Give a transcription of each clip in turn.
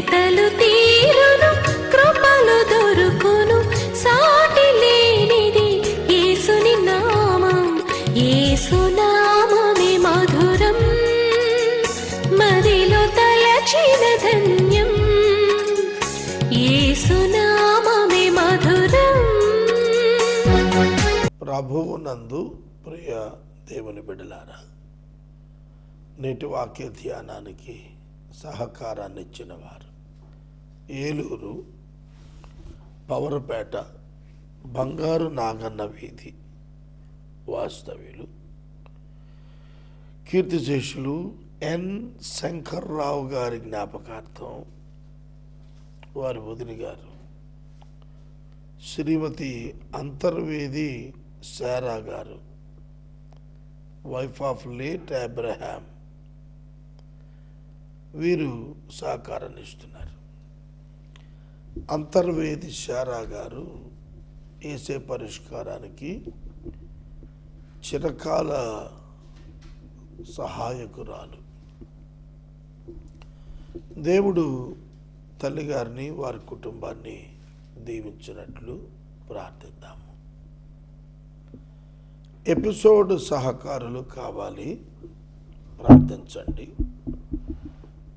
వెతలు తీరును, కృపలు దొరుకును, సాటి లేనిది యేసుని నామం. యేసునామమే మధురం, మదిలో తలచిన ధన్యం. యేసునామమే మధురం. ప్రభువునందు ప్రియ దేవుని బిడ్డలారా, నేటి వాక్య ధ్యానానికి సహకారాన్ని ఇచ్చిన వారు ఏలూరు పవరపేట బంగారు నాగన్న వీధి వాస్తవ్యులు కీర్తిశేషులు ఎన్ శంకర్రావు గారి జ్ఞాపకార్థం వారి వదిలి గారు శ్రీమతి అంతర్వేది శారా గారు, వైఫ్ ఆఫ్ లేట్ అబ్రహాం, వీరు సహకారాన్ని ఇస్తున్నారు. అంతర్వేది శారా గారు ఏసే పరిష్కారానికి చిరకాల సహాయకురాలు. దేవుడు తల్లిగారిని వారి కుటుంబాన్ని దీవించినట్లు ప్రార్థిద్దాము. ఎపిసోడ్ సహకారులు కావాలి, ప్రార్థించండి.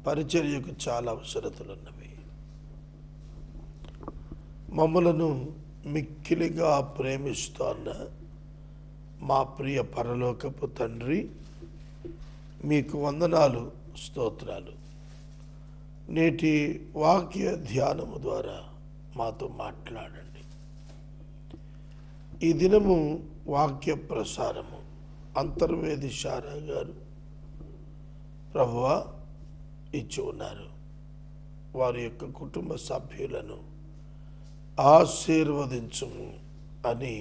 పరిచర్యకు చాలా అవసరతలున్నవి. మమ్మలను మిక్కిలిగా ప్రేమిస్తోన్న మా ప్రియ పరలోకపు తండ్రి, మీకు వందనాలు, స్తోత్రాలు. నేటి వాక్య ధ్యానము ద్వారా మాతో మాట్లాడండి. ఈ దినము వాక్య ప్రసారము అంతర్వేది శారా గారు ప్రభువా ఇచ్చి ఉన్నారు. వారి యొక్క కుటుంబ సభ్యులను ఆశీర్వదించుము అని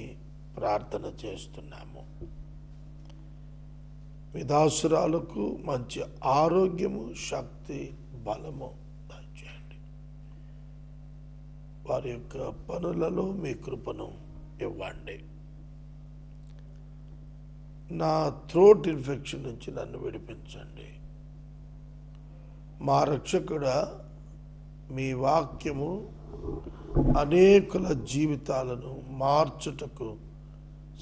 ప్రార్థన చేస్తున్నాము. విదాసురాలకు మంచి ఆరోగ్యము, శక్తి, బలము దయచేయండి. వారి యొక్క పనులలో మీ కృపను ఇవ్వండి. నా థ్రోట్ ఇన్ఫెక్షన్ నుంచి నన్ను విడిపించండి. మా రక్షకుడా, మీ వాక్యము అనేకుల జీవితాలను మార్చుటకు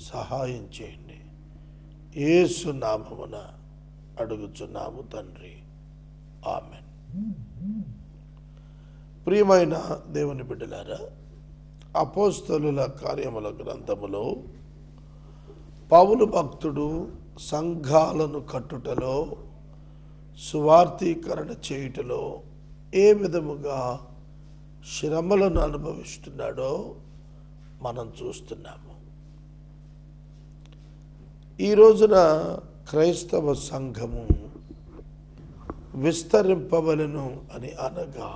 సహాయం చేయండి. యేసు నామమున అడుగుచున్నాము తండ్రి, ఆమెన్. ప్రియమైన దేవుని బిడ్డలారా, అపోస్తలుల కార్యముల గ్రంథములో పౌలు భక్తుడు సంఘాలను కట్టుటలో, సువార్తీకరణ చేయుటలో ఏ విధముగా శ్రమలను అనుభవిస్తున్నాడో మనం చూస్తున్నాము. ఈ రోజున క్రైస్తవ సంఘము విస్తరింపవలెను అని అనగా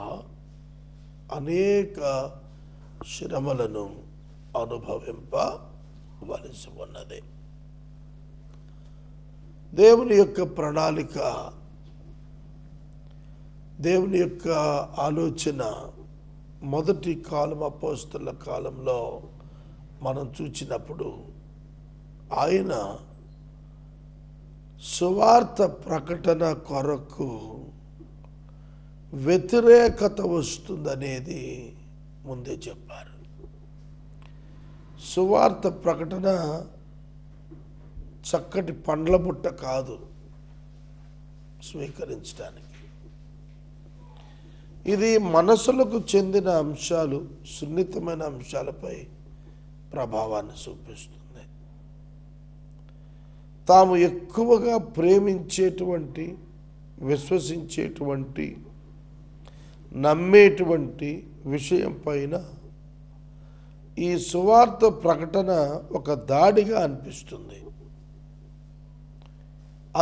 అనేక శ్రమలను అనుభవింపవలసి ఉన్నది. దేవుని యొక్క ప్రణాళిక, దేవుని యొక్క ఆలోచన మొదటి కాలం అపోస్తలుల కాలంలో మనం చూచినప్పుడు ఆయన సువార్త ప్రకటన కొరకు వ్యతిరేకత వస్తుందనేది ముందే చెప్పారు. సువార్త ప్రకటన చక్కటి పండ్ల బుట్ట కాదు స్వీకరించడానికి. ఇది మనసులకు చెందిన అంశాలు, సున్నితమైన అంశాలపై ప్రభావాన్ని చూపిస్తుంది. తాము ఎక్కువగా ప్రేమించేటువంటి, విశ్వసించేటువంటి, నమ్మేటువంటి విషయం పైన ఈ సువార్త ప్రకటన ఒక దాడిగా అనిపిస్తుంది.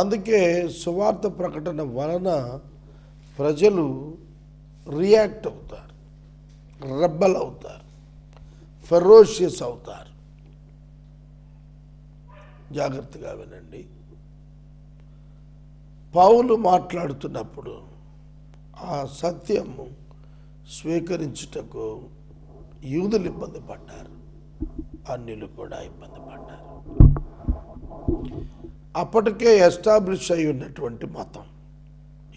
అందుకే సువార్త ప్రకటన వలన ప్రజలు రియాక్ట్ అవుతారు, రెబల్ అవుతారు, ఫెరోషియస్ అవుతారు. జాగ్రత్తగా వినండి. పౌలు మాట్లాడుతున్నప్పుడు ఆ సత్యము స్వీకరించుటకు యూదులు ఇబ్బంది పడ్డారు, అన్యులు కూడా ఇబ్బంది పడ్డారు. అప్పటికే ఎస్టాబ్లిష్ అయి ఉన్నటువంటి మతం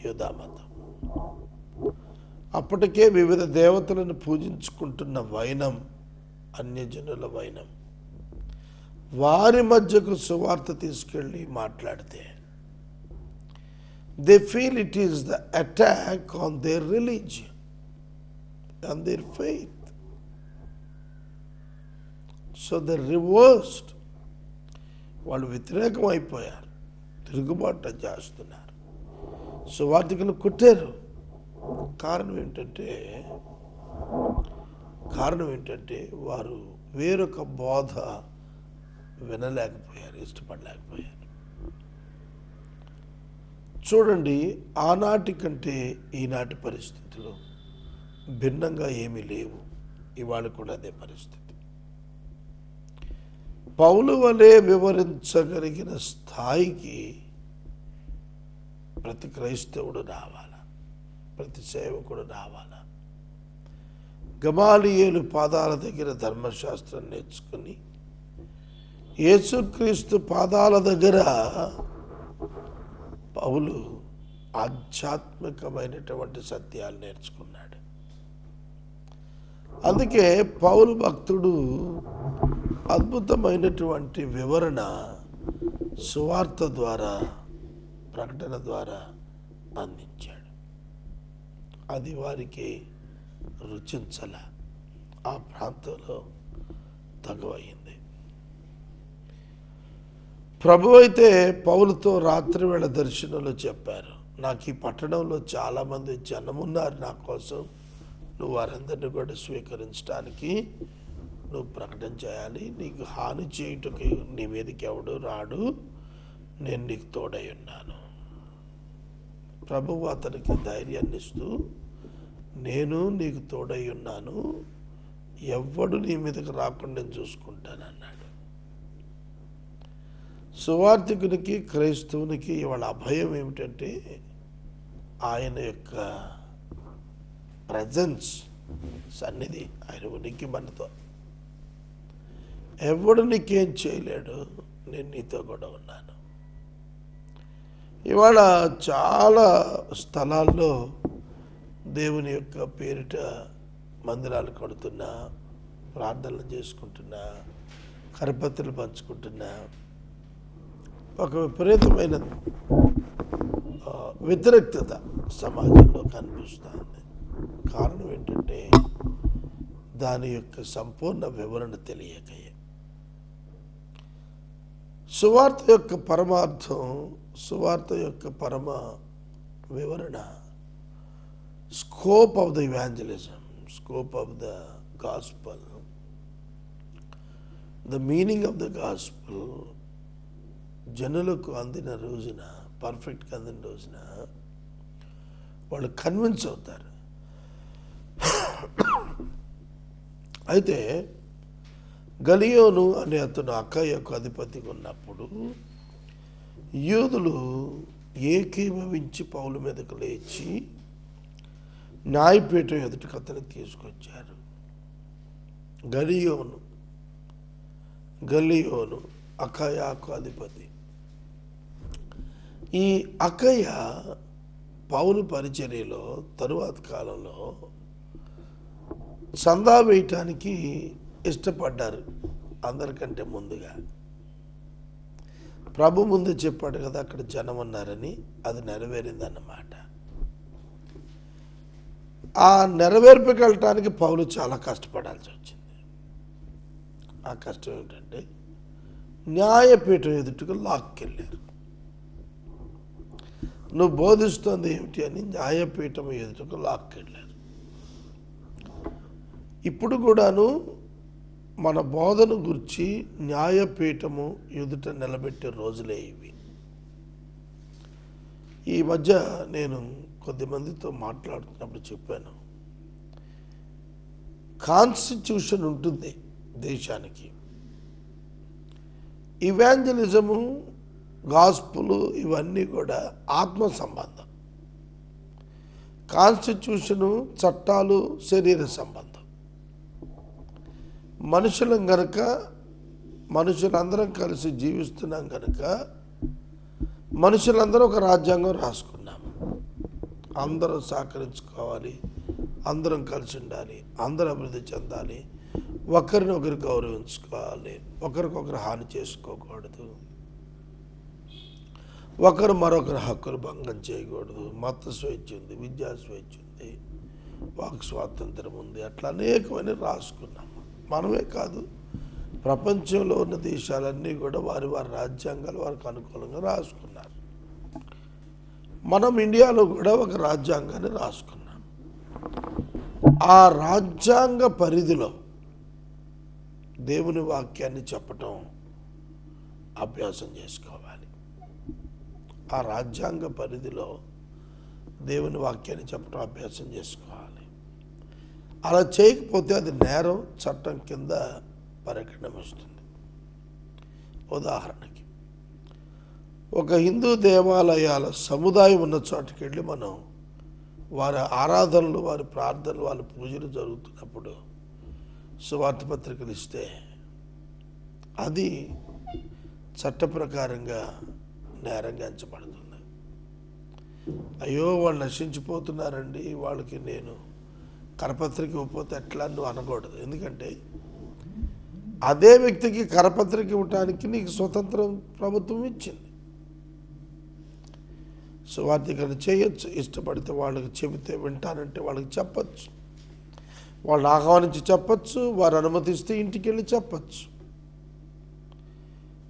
యూదా మతం. అప్పటికే వివిధ దేవతలను పూజించుకుంటున్న వైనం, అన్యజనుల వైనం, వారి మధ్యకు సువార్త తీసుకెళ్ళి మాట్లాడితే they feel it is the attack on their religion and their faith. So they reversed, వాళ్ళు వ్యతిరేకం అయిపోయారు, తిరుగుబాటు చేస్తున్నారు, సువార్తికులు కుట్టారు. కారణం ఏంటంటే వారు వేరొక బోధ వినలేకపోయారు, ఇష్టపడలేకపోయారు. చూడండి, ఆనాటి కంటే ఈనాటి పరిస్థితులు భిన్నంగా ఏమీ లేవు. ఇవాళ కూడా అదే పరిస్థితి. పౌలు వలె వివరించగలిగిన స్థాయికి ప్రతి క్రైస్తవుడు రావాలా, ప్రతి సేవకుడు రావాలా. గమాలియేలు పాదాల దగ్గర ధర్మశాస్త్రం నేర్చుకుని యేసుక్రీస్తు పాదాల దగ్గర పౌలు ఆధ్యాత్మికమైనటువంటి సత్యాలు నేర్చుకున్నాడు. అందుకే పౌలు భక్తుడు అద్భుతమైనటువంటి వివరణ సువార్త ద్వారా, ప్రకటన ద్వారా అందించాడు. అది వారికి రుచించల, ఆ ప్రాంతంలో తగువయింది. ప్రభు అయితే పౌలుతో రాత్రివేళ దర్శనంలో చెప్పారు, నాకు ఈ పట్టణంలో చాలామంది జనమున్నారు, నా కోసం నువ్వు వారందరినీ కూడా స్వీకరించడానికి నువ్వు ప్రకటన చేయాలి. నీకు హాని చేయుటకి నీ మీదకి ఎవడు రాడు, నేను నీకు తోడై ఉన్నాను. ప్రభువు అతనికి ధైర్యాన్ని ఇస్తూ, నేను నీకు తోడై ఉన్నాను, ఎవ్వడు నీ మీదకి రాకుండా నేను చూసుకుంటానన్నాడు. సువార్థికునికి, క్రైస్తవునికి ఇవాళ అభయం ఏమిటంటే ఆయన యొక్క ప్రజెన్స్, సన్నిధి, ఆయన ఉనికి మనతో. ఎవడు నీకేం చేయలేడు, నేను నీతో కూడా ఉన్నాను. ఇవాళ చాలా స్థలాల్లో దేవుని యొక్క పేరిట మందిరాలు కడుతున్నా, ప్రార్థనలు చేసుకుంటున్నా, కరపత్రులు పంచుకుంటున్నా, ఒక విపరీతమైన వ్యతిరేకత సమాజంలో కనిపిస్తుంది. కారణం ఏంటంటే దాని యొక్క సంపూర్ణ వివరణ తెలియకయే. సువార్త యొక్క పరమార్థం, సువార్త యొక్క పరమ వివరణ, scope of the evangelism, scope of the gospel, the meaning of the gospel జనులకు అందిన రోజున, పర్ఫెక్ట్గా అందిన రోజున వాళ్ళు కన్విన్స్ అవుతారు. అయితే గలియోను అనే అతను అక్కయ్యకు అధిపతిగా ఉన్నప్పుడు యూదులు ఏకీభవించి పౌలు మీదకు లేచి న్యాయపీఠం ఎదుటికి అతను తీసుకొచ్చారు. గలియోను అక్కయ్యకు అధిపతి. ఈ అక్కయ్య పౌలు పరిచర్యలో తరువాత కాలంలో చందా వేయటానికి ఇష్టపడ్డారు అందరికంటే ముందుగా. ప్రభు ముందు చెప్పాడు కదా అక్కడ జనం ఉన్నారని, అది నెరవేరిందన్నమాట. ఆ నెరవేర్పుకి వెళ్ళటానికి పౌలు చాలా కష్టపడాల్సి వచ్చింది. ఆ కష్టం ఏంటంటే న్యాయపీఠం ఎదుటికి లాక్కెళ్ళారు. నువ్వు బోధిస్తుంది ఏమిటి అని న్యాయపీఠం ఎదుటకు లాక్కెళ్ళారు. ఇప్పుడు కూడాను మన బోధన గురించి న్యాయపీఠము ఎదుట నిలబెట్టే రోజులే ఇవి. ఈ మధ్య నేను కొద్దిమందితో మాట్లాడుతున్నప్పుడు చెప్పాను, కాన్స్టిట్యూషన్ ఉంటుంది దేశానికి, ఇవాంజలిజము, గాస్పులు ఇవన్నీ కూడా ఆత్మ సంబంధం. కాన్స్టిట్యూషను, చట్టాలు శరీర సంబంధం. మనుషులం గనక, మనుషులందరం కలిసి జీవిస్తున్నాం కనుక మనుషులందరూ ఒక రాజ్యాంగం రాసుకున్నాము. అందరూ సహకరించుకోవాలి, అందరం కలిసి ఉండాలి, అందరూ అభివృద్ధి చెందాలి, ఒకరినొకరు గౌరవించుకోవాలి, ఒకరికొకరు హాని చేసుకోకూడదు, ఒకరు మరొకరి హక్కులు భంగం చేయకూడదు, మత స్వేచ్ఛ ఉంది, విద్యా స్వేచ్ఛ ఉంది, వాక్ స్వాతంత్రం ఉంది, అట్లా అనేకమైన రాసుకున్నాము. మనమే కాదు, ప్రపంచంలో ఉన్న దేశాలన్నీ కూడా వారి వారి రాజ్యాంగాలు వారికి అనుకూలంగా రాసుకున్నారు. మనం ఇండియాలో కూడా ఒక రాజ్యాంగాన్ని రాసుకున్నాం. ఆ రాజ్యాంగ పరిధిలో దేవుని వాక్యాన్ని చెప్పటం అభ్యాసం చేసుకోవాలి. ఆ రాజ్యాంగ పరిధిలో దేవుని వాక్యాన్ని చెప్పడం అభ్యాసం చేసుకోవాలి. అలా చేయకపోతే అది నేరం, చట్టం కింద పరిగణన వస్తుంది. ఉదాహరణకి ఒక హిందూ దేవాలయాల సముదాయం ఉన్న చోటుకి వెళ్ళి మనం వారి ఆరాధనలు, వారి ప్రార్థనలు, వారి పూజలు జరుగుతున్నప్పుడు సువార్త పత్రికలు ఇస్తే అది చట్ట ప్రకారంగా నేరంగా ఎంచబడుతుంది. అయ్యో వాళ్ళు నశించిపోతున్నారండి, వాళ్ళకి నేను కరపత్రిక ఇవ్వకపోతే ఎట్లా నువ్వు అనకూడదు. ఎందుకంటే అదే వ్యక్తికి కరపత్రిక ఇవ్వటానికి నీకు స్వతంత్రం ప్రభుత్వం ఇచ్చింది. సువార్థికరణ చేయొచ్చు, ఇష్టపడితే వాళ్ళకి చెబితే వింటానంటే వాళ్ళకి చెప్పచ్చు, వాళ్ళని ఆహ్వానించి చెప్పచ్చు, వారు అనుమతిస్తే ఇంటికి వెళ్ళి చెప్పచ్చు,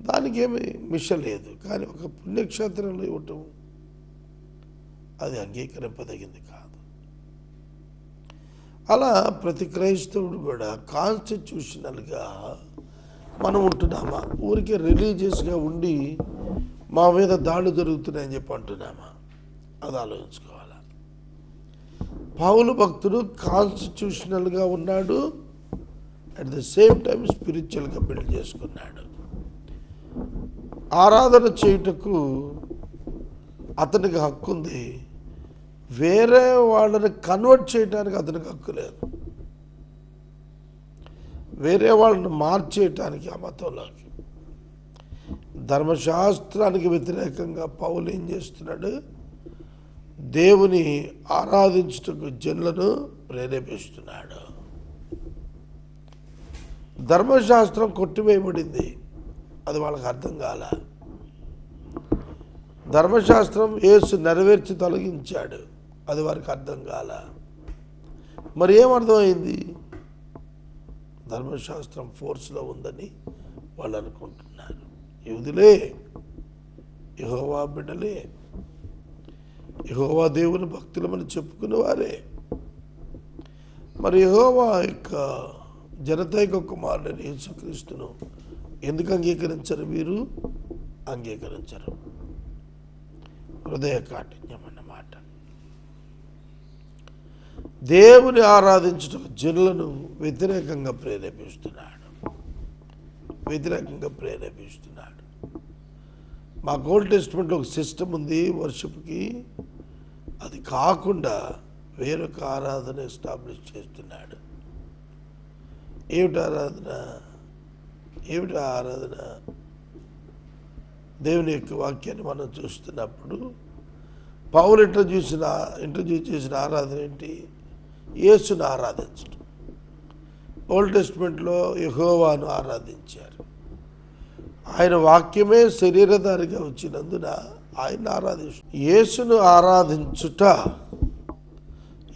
దానికి ఏమి మిష లేదు. కానీ ఒక పుణ్యక్షేత్రంలో ఇవ్వటం అది అంగీకరింపదగింది కాదు. అలా ప్రతి క్రైస్తవుడు కూడా కాన్స్టిట్యూషనల్గా మనం ఉంటున్నామా, ఊరికే రిలీజియస్గా ఉండి మా మీద దాడులు జరుగుతున్నాయని చెప్పి అంటున్నామా, అది ఆలోచించుకోవాలి. పౌలు భక్తుడు కాన్స్టిట్యూషనల్గా ఉన్నాడు, అట్ ద సేమ్ టైం స్పిరిచువల్గా బిల్డ్ చేసుకున్నాడు. ఆరాధన చేయుటకు అతనికి హక్కు ఉంది, వేరే వాళ్ళని కన్వర్ట్ చేయడానికి అతనికి హక్కు లేదు. వేరే వాళ్ళని మార్చేయటానికి ఆ మతంలోకి, ధర్మశాస్త్రానికి వ్యతిరేకంగా పౌలు ఏం చేస్తున్నాడు, దేవుని ఆరాధించుటకు జనులను ప్రేరేపిస్తున్నాడు. ధర్మశాస్త్రం కొట్టివేయబడింది, అది వాళ్ళకి అర్థం కాల. ధర్మశాస్త్రం యేసు నెరవేర్చి తొలగించాడు, అది వారికి అర్థం కాల. మరి ఏమర్థమైంది? ధర్మశాస్త్రం ఫోర్స్లో ఉందని వాళ్ళు అనుకుంటున్నారు. యూదులే, యెహోవా బిడ్డలే, యెహోవా దేవుని భక్తులమని చెప్పుకునేవారే. మరి యెహోవా యొక్క జనతైక కుమారుడైన యేసుక్రీస్తును ఎందుకు అంగీకరించరు? వీరు అంగీకరించరు. హృదయ కాఠిన్యం అన్నమాట. దేవుని ఆరాధించుటకు జనులను వ్యతిరేకంగా ప్రేరేపిస్తున్నాడు. మాకు ఓల్డ్ టెస్ట్మెంట్లో ఒక సిస్టమ్ ఉంది వర్షిప్కి, అది కాకుండా వేరొక ఆరాధన ఎస్టాబ్లిష్ చేస్తున్నాడు. ఏమిటి ఆరాధన? దేవుని యొక్క వాక్యాన్ని మనం చూస్తున్నప్పుడు పౌలు ఇంట్రడ్యూస్ చేసిన ఆరాధన ఏంటి? యేసును ఆరాధించడం. ఓల్డ్ టెస్ట్మెంట్లో యెహోవాను ఆరాధించారు. ఆయన వాక్యమే శరీరధారిగా వచ్చినందున ఆయన యేసును ఆరాధించుట,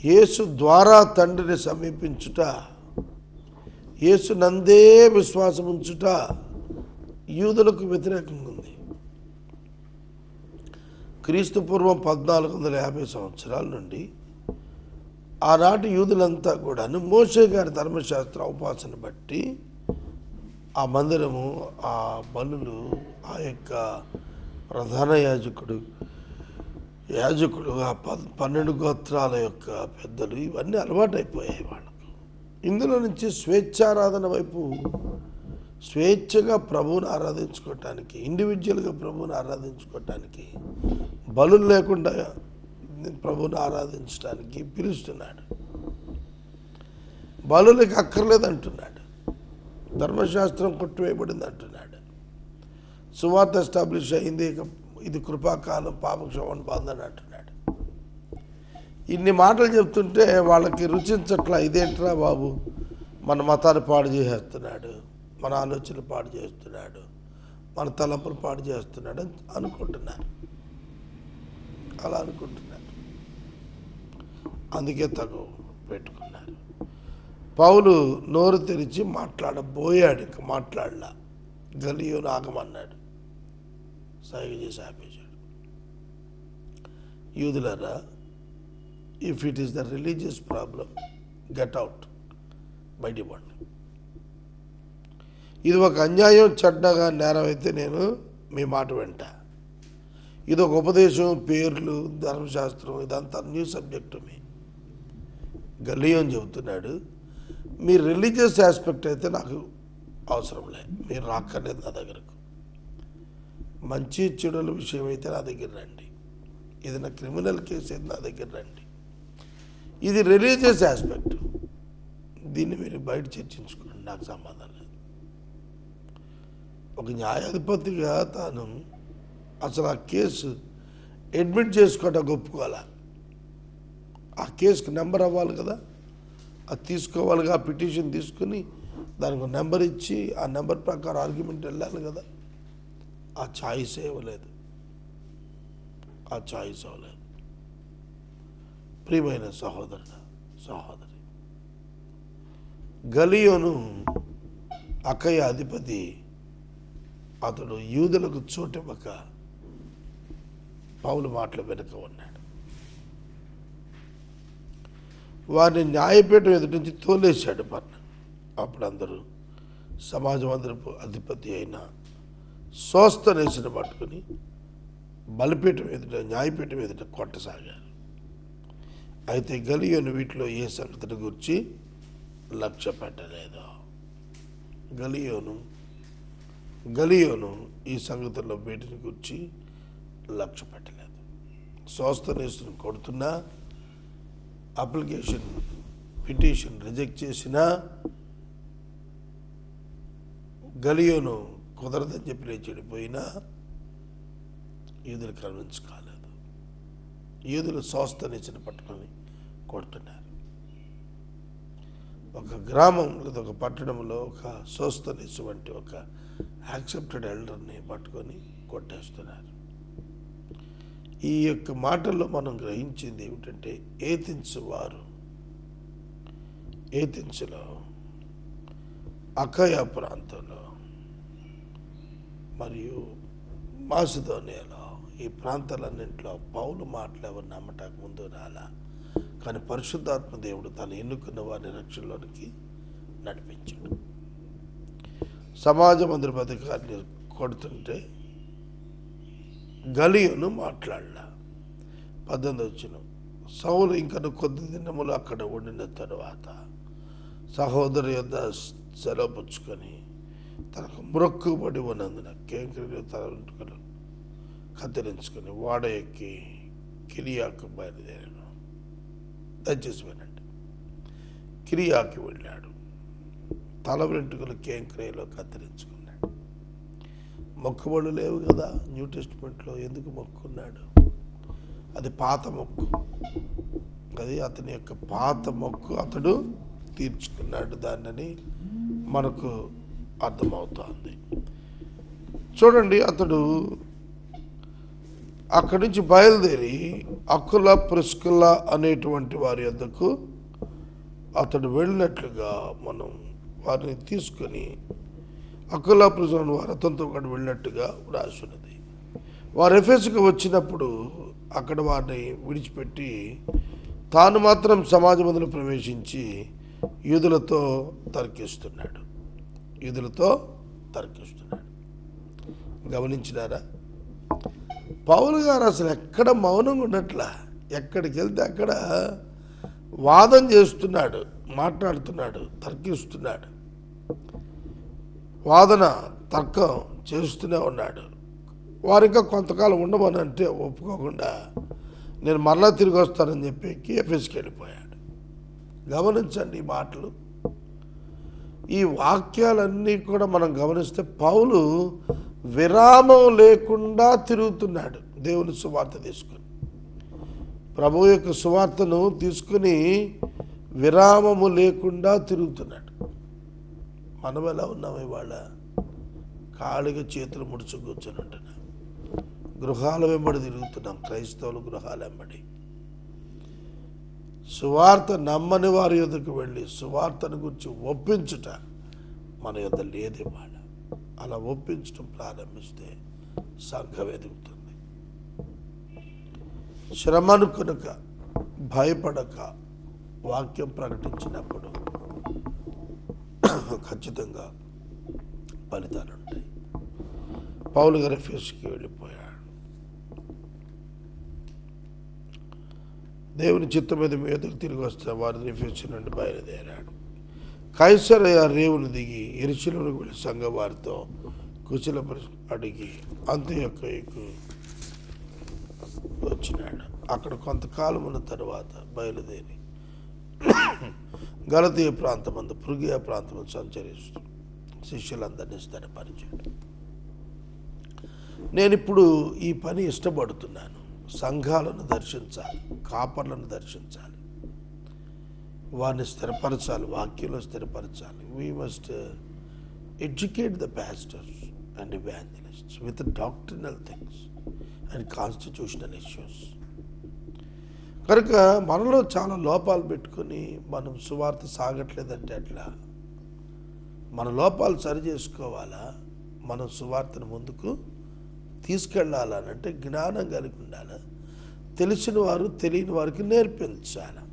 యేసు ద్వారా తండ్రిని సమీపించుట, యేసు నందే విశ్వాసం ఉంచుట యూదులకు వ్యతిరేకంగా ఉంది. క్రీస్తు పూర్వం 1450 సంవత్సరాల నుండి ఆనాటి యూదులంతా కూడాను మోషే గారి ధర్మశాస్త్ర ఉపాసన బట్టి ఆ మందిరము, ఆ బలులు, ఆ యొక్క ప్రధాన యాజకుడు, ఆ 12 గోత్రాల యొక్క పెద్దలు, ఇవన్నీ అలవాటైపోయాయి వాళ్ళకు. ఇందులో నుంచి స్వేచ్ఛారాధన వైపు, స్వేచ్ఛగా ప్రభువుని ఆరాధించుకోవటానికి, ఇండివిజువల్గా ప్రభువుని ఆరాధించుకోవటానికి, బలులు లేకుండా ప్రభువుని ఆరాధించడానికి పిలుస్తున్నాడు. బలులకి అక్కర్లేదు అంటున్నాడు. ధర్మశాస్త్రం కొట్టివేయబడింది అంటున్నాడు. సువార్త ఎస్టాబ్లిష్ అయింది, ఇది కృపాకాలం, పాపక్షమణ బాంధని అంటున్నాడు. ఇన్ని మాటలు చెప్తుంటే వాళ్ళకి రుచించట్లా. ఇదేంట్రా బాబు, మన మతాన్ని పాడు చేసేస్తున్నాడు, మన ఆలోచనలు పాడు చేస్తున్నాడు, మన తలంపులు పాడు చేస్తున్నాడు అని అనుకుంటున్నారు. అలా అనుకుంటున్నారు. అందుకే తగు పెట్టుకున్నారు. పౌలు నోరు తెరిచి మాట్లాడబోయాడు, ఇక మాట్లాడలా. గలియోను ఆగమన్నాడు, సైగ చేసి ఆపేశాడు. యూదులారా, if it is the religious problem, get out, బయటికి పండి. ఇది ఒక అన్యాయం, చెడ్డగా నేరం అయితే నేను మీ మాట వెంట. ఇది ఒక ఉపదేశం, పేర్లు, ధర్మశాస్త్రం, ఇదంతా న్యూ సబ్జెక్టు. మీ గలియోన్ చెబుతున్నాడు, మీ రిలీజియస్ ఆస్పెక్ట్ అయితే నాకు అవసరం లేదు, మీరు రాక్కర్లేదు నా దగ్గరకు. మంచి చెడుల విషయం అయితే నా దగ్గర రండి, ఇది నా క్రిమినల్ కేసు అయితే నా దగ్గర రండి. ఇది రిలీజియస్ ఆస్పెక్ట్, దీన్ని మీరు బయట చర్చించుకోండి, నాకు సంబంధం లేదు. ఒక న్యాయాధిపతిగా తాను అసలు ఆ కేసు అడ్మిట్ చేసుకోవటం ఒప్పుకోవాలా. ఆ కేసుకి నెంబర్ అవ్వాలి కదా, అది తీసుకోవాలిగా. ఆ పిటిషన్ తీసుకుని దానికి ఒక నెంబర్ ఇచ్చి ఆ నెంబర్ ప్రకారం ఆర్గ్యుమెంట్ వెళ్ళాలి కదా. ఆ ఛాయిస్ ఇవ్వలేదు, ఆ ఛాయిస్ అవ్వలేదు. ప్రియమైన సహోదరుడు, సహోదరి, గలియోను అకయ అధిపతి, అతడు యూదులకు చోటివ్వక పౌలు మాటలు వెనుక ఉన్నాడు. వారిని న్యాయపీఠం ఎదుటి నుంచి తోలేశాడు పర్ణ. అప్పుడు అందరూ సమాజమందరపు అధిపతి అయిన సోస్తనేసిని పట్టుకుని బలిపీఠం ఎదుట, న్యాయపీఠం ఎదుట కొట్టసాగారు. అయితే గలియోను వీటిలో ఏ సంగతిని గురించి లక్ష్య పెట్టలేదు. గలియోను ఈ సంగతుల్లో వీటిని గురించి లక్ష్య పెట్టలేదు. సోస్తనేసిని కొడుతున్నా, అప్లికేషన్ పిటిషన్ రిజెక్ట్ చేసినా గలియోను కుదరదని చెప్పి లేచి చెడిపోయినా యూదులు కన్విన్స్ కాలేదు. యూదులు సోస్తనేసిని పట్టుకొని కొడుతున్నారు. ఒక గ్రామం లేదా ఒక పట్టణంలో ఒక సోస్తనేసి వంటి ఒక యాక్సెప్టెడ్ ఎల్డర్ని పట్టుకొని కొట్టేస్తున్నారు. ఈ యొక్క మాటల్లో మనం గ్రహించింది ఏమిటంటే, ఏథెన్స్లో అకయ ప్రాంతంలో మరియు మాసిదోనియాలో, ఈ ప్రాంతాలన్నింటిలో పౌలు మాటలు ఎవరు నమ్మటానికి ముందు రాలా. కానీ పరిశుద్ధాత్మ దేవుడు తను ఎన్నుకున్న వారిని రక్షణలోనికి నడిపించాడు. సమాజ మందిరపు అధికారిని కొడుతుంటే గలియోను మాట్లాడలా. 18 వచ్చిన సౌలు ఇంకను కొద్ది దినములు అక్కడ ఉండిన తరువాత సహోదరు యొద్ద సెలవు పుచ్చుకొని తనకు మ్రొక్కుబడి ఉన్నందున కేంకరిలో తన వెంట్రుకలు కత్తిరించుకొని వాడ ఎక్కి కిరియాకు బయలుదేరాను. దయచేసి వినండి. కిరియాకి వెళ్ళాడు. తల వెంట్రుకలు కేంకరేలో కత్తిరించుకున్నాడు. మొక్కుబడులు లేవు కదా న్యూ టెస్టిమెంట్లో. ఎందుకు మొక్కున్నాడు? అది పాత మొక్కు, అది అతని యొక్క పాత మొక్కు అతడు తీర్చుకున్నాడు. దాన్ని మనకు అర్థమవుతోంది. చూడండి, అతడు అక్కడి నుంచి బయలుదేరి అకుల ప్రిస్కుల అనేటువంటి వారి యొద్దకు అతడు వెళ్ళినట్లుగా మనం వారిని తీసుకొని అకుల ప్రిస్కుల వారు అతనితో పాటు వెళ్ళినట్టుగా రాసున్నది. వారు ఎఫెసుకు వచ్చినప్పుడు అక్కడ వారిని విడిచిపెట్టి తాను మాత్రం సమాజ మందిలో ప్రవేశించి యూదులతో తర్కిస్తున్నాడు. గమనించినారా? పౌలు గారు అసలు ఎక్కడ మౌనంగా ఉన్నట్లా, ఎక్కడికి వెళ్తే అక్కడ వాదం చేస్తున్నాడు, మాట్లాడుతున్నాడు, తర్కిస్తున్నాడు, వాదన తర్కం చేస్తూనే ఉన్నాడు. వారు ఇంకా కొంతకాలం ఉండమని అంటే ఒప్పుకోకుండా నేను మరలా తిరిగి వస్తానని చెప్పి ఎఫెస్కి వెళ్ళిపోయాడు. గమనించండి ఈ మాటలు, ఈ వాక్యాలన్నీ కూడా మనం గమనిస్తే పౌలు విరామం లేకుండా తిరుగుతున్నాడు దేవుని సువార్త తీసుకొని. ప్రభు యొక్క సువార్తను తీసుకుని విరామము లేకుండా తిరుగుతున్నాడు. మనం ఎలా ఉన్నాం ఇవాళ? ఖాళీగా చేతులు ముడుచు కూర్చొని ఉంటున్నాం. గృహాల వెంబడి తిరుగుతున్నాం, క్రైస్తవులు గృహాల వెంబడి. సువార్త నమ్మని వారి యొద్దకు వెళ్ళి సువార్తను గురించి ఒప్పించుట మన యొద్ద లేదు ఇవాళ. అలా ఒప్పించడం ప్రారంభిస్తే సంఘం ఎదుగుతుంది. శ్రమను కనుక భయపడక వాక్యం ప్రకటించినప్పుడు ఖచ్చితంగా ఫలితాలు ఉంటాయి. పౌలు గారు ఎఫెసుకి వెళ్ళిపోయాడు. దేవుని చిత్తం మీద మీ ఎదుగు తిరిగి వస్తే వారిని ఎఫెసు నుండి బయలుదేరాడు. కైసరయ రేవును దిగి యెరూషలేముకు వెళ్ళి సంఘ వారితో కుశల అడిగి అంత్యోకయకు వచ్చినాడు. అక్కడ కొంతకాలం ఉన్న తరువాత బయలుదేరి గలతీయ ప్రాంతమందు ఫ్రుగియా ప్రాంతమందు సంచరిస్తూ శిష్యులందరినీ స్థిరపరిచాడు. నేను ఇప్పుడు ఈ పని ఇష్టపడుతున్నాను. సంఘాలను దర్శించాలి, కాపర్లను దర్శించాలి, వారిని స్థిరపరచాలి, వాక్యంలో స్థిరపరచాలి. We must educate the pastors and evangelists with doctrinal things and constitutional issues. కనుక మనలో చాలా లోపాలు పెట్టుకొని మనం సువార్త సాగట్లేదంటే ఎట్లా? మన లోపాలు సరి చేసుకోవాలా? మనం సువార్తను ముందుకు తీసుకెళ్ళాలనంటే జ్ఞానం కలిగి ఉండాలి. తెలిసిన వారు తెలియని వారికి నేర్పించాలి.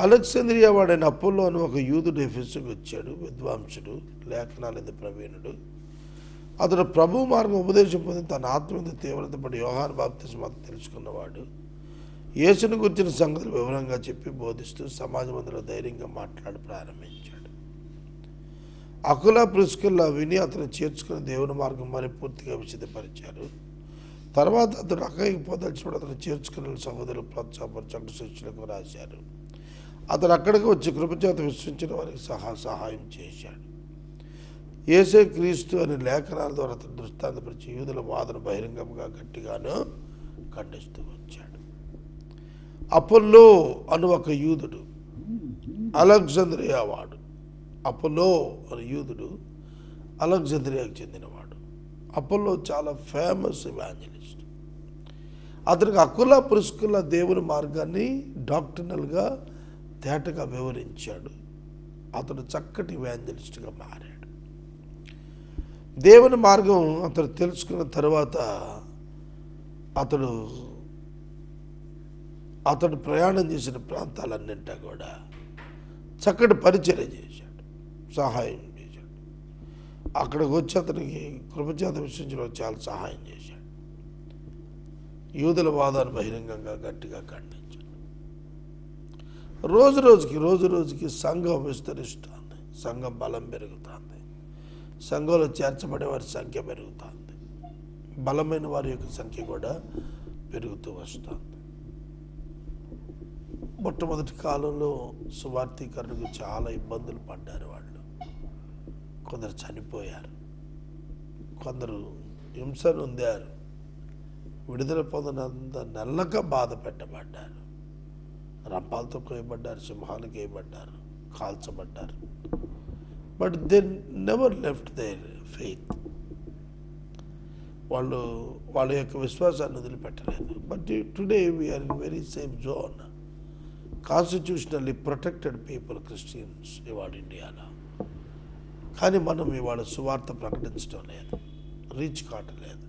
అలెగ్జాంద్రియా వాడైన అపోల్లో అని ఒక యూదుడు ఎఫెసుకు వచ్చాడు. విద్వాంసుడు, లేఖనాల మీద ప్రవీణుడు. అతడు ప్రభు మార్గం ఉపదేశం పొంది తన ఆత్మ మీద తీవ్రత పడి యోహాను బాప్తిస్మా తెలుసుకున్నవాడు. యేసును గురించిన సంగతులు వివరంగా చెప్పి బోధిస్తూ సమాజ మందిలో ధైర్యంగా మాట్లాడి ప్రారంభించాడు. అకుల ప్రిస్కిల్లా విని అతను చేర్చుకుని దేవుని మార్గం మరి పూర్తిగా విశదపరిచారు. తర్వాత అతడు అక్కడికి పోదలిచినప్పుడు అతను చేర్చుకుని సహోదరులు ప్రోత్సాహపరచు శిష్యులకు రాశారు. అతను అక్కడికి వచ్చి కృపచేత విశ్వసించిన వారికి సహాయం చేశాడు. యేసే క్రీస్తు అనే లేఖనాల ద్వారా అతను దృష్టాంతపరిచి యూదుల వాదన బహిరంగంగా గట్టిగాను ఖండిస్తూ వచ్చాడు. అపోల్లో అను ఒక యూదుడు, అలెగ్జాంద్రియా వాడు. అపోల్లో అనే యూదుడు అలెగ్జాంద్రియాకు చెందినవాడు. అపోల్లో చాలా ఫేమస్ ఎవాంజలిస్ట్. అతనికి అకుల ప్రిస్కిల్లా దేవుని మార్గాన్ని డాక్టర్నల్గా తేటగా వివరించాడు. అతడు చక్కటి ఎవాంజలిస్ట్గా మారాడు. దేవుని మార్గం అతడు తెలుసుకున్న తర్వాత అతడు ప్రయాణం చేసిన ప్రాంతాలన్నింటా కూడా చక్కటి పరిచర్య చేశాడు, సహాయం చేశాడు. అక్కడికి వచ్చి అతనికి కృపచేత విశ్వసించడం చాలా సహాయం చేశాడు. యూదుల వాదాన్ని బహిరంగంగా గట్టిగా ఖండించాడు. రోజు రోజుకి సంఘం విస్తరిస్తుంది, సంఘం బలం పెరుగుతుంది, సంఘంలో చేర్చబడే వారి సంఖ్య పెరుగుతుంది, బలమైన వారి యొక్క సంఖ్య కూడా పెరుగుతూ వస్తుంది. మొట్టమొదటి కాలంలో సువార్థీకరణకు చాలా ఇబ్బందులు పడ్డారు వాళ్ళు. కొందరు చనిపోయారు, కొందరు హింస నొందారు, విడుదల పొందనంత నల్లక బాధ పెట్టబడ్డారు, రంపాలతో కోయబడ్డారు, సింహాలకు వేయబడ్డారు, కాల్చబడ్డారు. But they never left their faith. వాళ్ళ యొక్క విశ్వాసాన్ని వదిలిపెట్టలేదు. But today we are in very safe zone. Constitutionally protected people Christians ఇవాళ ఇండియాలో. కానీ మనం ఇవాళ సువార్త ప్రకటించడం లేదు, రీచ్ కావట్లేదు.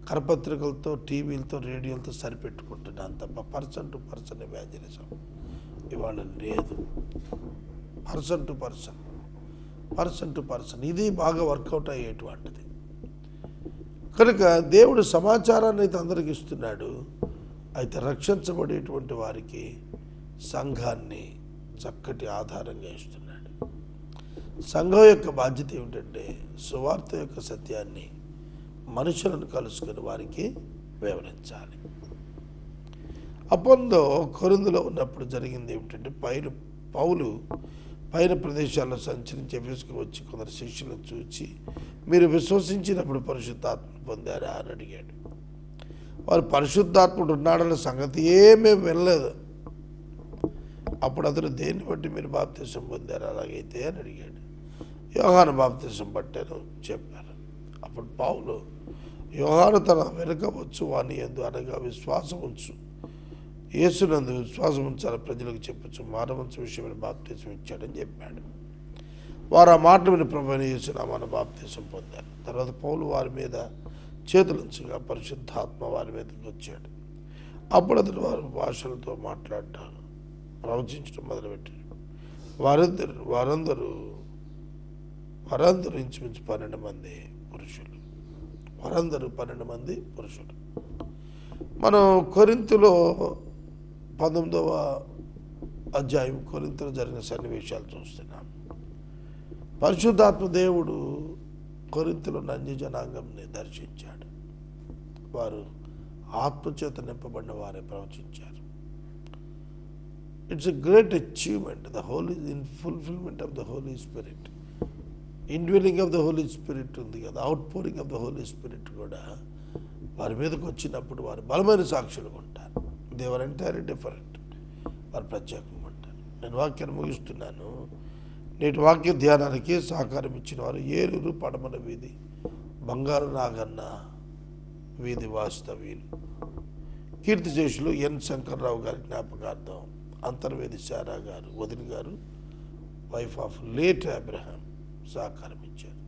కరపత్రికలతో, టీవీలతో, రేడియోలతో సరిపెట్టుకుంటున్నాం తప్ప పర్సన్ టు పర్సన్ ఎవాంజలిజం ఇవాళ లేదు. పర్సన్ టు పర్సన్ ఇది బాగా వర్కౌట్ అయ్యేటువంటిది. కనుక దేవుడు సమాచారాన్ని అయితే అందరికి ఇస్తున్నాడు. అయితే రక్షించబడేటువంటి వారికి సంఘాన్ని చక్కటి ఆధారంగా ఇస్తున్నాడు. సంఘం యొక్క బాధ్యత ఏమిటంటే సువార్త యొక్క సత్యాన్ని మనుషులను కలుసుకుని వారికి వివరించాలి. అపోల్లో కొరింథీలో ఉన్నప్పుడు జరిగింది ఏమిటంటే పౌలు పైన ప్రదేశాల్లో సంచరించి ఎఫెసుకు వచ్చి కొందరు శిష్యులను చూచి మీరు విశ్వసించినప్పుడు పరిశుద్ధాత్మ పొందారా అని అడిగాడు. వారు పరిశుద్ధాత్ముడు ఉన్నాడన్న సంగతి ఏమేమి వినలేదు. అప్పుడు అతను దేన్ని బట్టి మీరు బాప్తిసం పొందారు అలాగైతే అని అడిగాడు. యోహాను బాప్తిసం పట్టాను చెప్పారు. అప్పుడు పౌలు, యోహాను తన వెనుక వచ్చు వాని యందు అనగా విశ్వాసం ఉంచు, యేసునందు విశ్వాసం ఉంచాలని ప్రజలకు చెప్పచ్చు, మానవంశ విషయమైన బాప్తిసం ఇచ్చాడని చెప్పాడు. వారు ఆ మాటలు విని ప్రభువైన యేసు నామమున బాప్తిసం పొందారు. తర్వాత పౌలు వారి మీద చేతులుంచగా పరిశుద్ధాత్మ వారి మీదకి వచ్చాడు. అప్పుడు అతను వారి భాషలతో మాట్లాడటం ప్రవచించడం మొదలుపెట్టారు. వారందరూ ఇంచుమించు 12 మంది పురుషులు. 12 మంది పురుషులు. మనం కొరింథీలో 19వ అధ్యాయం కొరింథీలో జరిగిన సన్నివేశాలు చూస్తున్నాం. పరిశుద్ధాత్మ దేవుడు కొరింథీలో అన్య జనాంగంని దర్శించాడు. వారు ఆత్మచేత నింపబడిన వారే ప్రవచించారు. It's a great achievement. The holy in fulfilment of the holy spirit, indwelling of the holy spirit ఉంది కదా, outpouring of the holy spirit కూడా వారి మీదకి వచ్చినప్పుడు వారు బలమైన సాక్షులుగా ఉంటారు. They are entirely different. వారు ప్రత్యేకంగా ఉంటారు. నేను వాక్యాన్ని ముగిస్తున్నాను. నేటి వాక్య ధ్యానానికి సహకారం ఇచ్చిన వారు ఏలూరు పడమల వీధి బంగారు నాగన్న వీధి వాస్తవ్యులు, కీర్తిశేషులు ఎన్ శంకర్రావు గారి జ్ఞాపకార్థం అంతర్వేది శారా గారు, వదిన గారు, వైఫ్ ఆఫ్ లేట్ అబ్రహాం సహకారం ఇచ్చారు.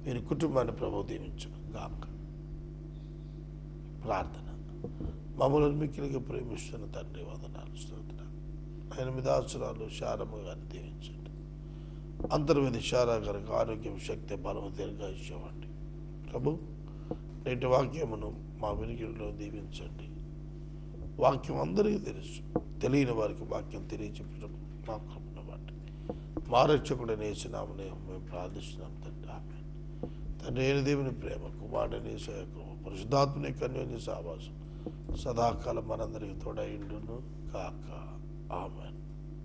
వీరి కుటుంబాన్ని ప్రభువు దీవించును గాక. ప్రార్థన. మమ్మల్ని మిక్కిలిగా ప్రేమిస్తున్న తండ్రి వందనాలు, స్తోత్రాలు. 8 ఆశ్రాలు శారమ్మ గారిని దీవించండి. అంతర్వేది శారా గారికి ఆరోగ్యం, శక్తి, బలము, దీర్ఘాయుష్యం ఇవ్వండి ప్రభు. నేటి వాక్యమును మా వినికిడిలో దీవించండి. వాక్యం అందరికీ తెలుసు, తెలియని వారికి వాక్యం తెలియచెప్పడం మా కృపను బట్టి మా రక్షకుడైన యేసునామమున మేము ప్రార్థిస్తున్నాం తండ్రి. ఆమేన్. తండ్రి అయిన దేవుని ప్రేమ, కుమారుడైన యేసు యొక్క పరిశుద్ధాత్మని అన్యోన్య సహవాసం సదాకాలం మనందరికీ తోడైండును కాక. ఆమేన్.